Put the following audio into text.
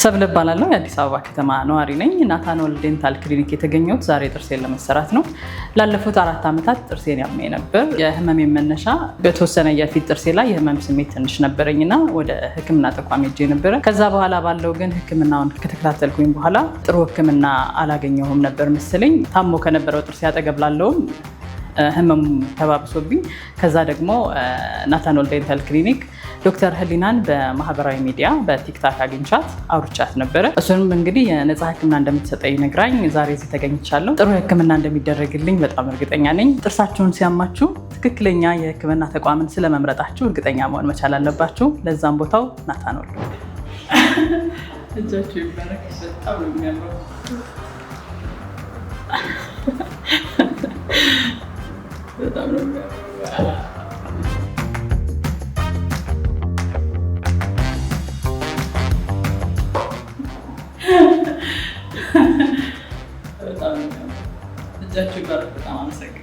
ሰብለ እባላለሁ። የአዲስ አበባ ከተማ ነዋሪ ነኝ። ናታኖል ዴንታል ክሊኒክ የተገኘሁት ዛሬ ጥርሴን ለመሰራት ነው። ላለፉት 4 ዓመታት ጥርሴን ያመኝ ነበር። የህመሜ መነሻ በተወሰነ የፊት ጥርሴ ላይ የህመም ስሜት ትንሽ ነበረኝና ወደ ሕክምና ተቋም ሄጄ ነበረ። ከዛ በኋላ ባለው ግን ሕክምናውን ከተከታተልኩኝ በኋላ ጥሩ ሕክምና አላገኘሁም ነበር መሰለኝ። ታሞ ከነበረው ጥርሴ አጠገብ ላለውም ህመሙ ተባብሶብኝ ከዛ ደግሞ ናታኖል ዴንታል ክሊኒክ ዶክተር ህሊናን በማህበራዊ ሚዲያ በቲክታክ አግኝቻት አውርቻት ነበረ። እሱንም እንግዲህ የነፃ ህክምና እንደምትሰጠኝ ነግራኝ ዛሬ እዚህ ተገኝቻለሁ። ጥሩ ህክምና እንደሚደረግልኝ በጣም እርግጠኛ ነኝ። ጥርሳችሁን ሲያማችሁ ትክክለኛ የህክምና ተቋምን ስለመምረጣችሁ እርግጠኛ መሆን መቻል አለባችሁ። ለዛም ቦታው ናታኖል። እጃችሁ ይባረክ። በጣም ነው የሚያምረው። በጣም ነው የሚያምረው። እጃችሁ ይባረክ። በጣም አመሰግናለሁ።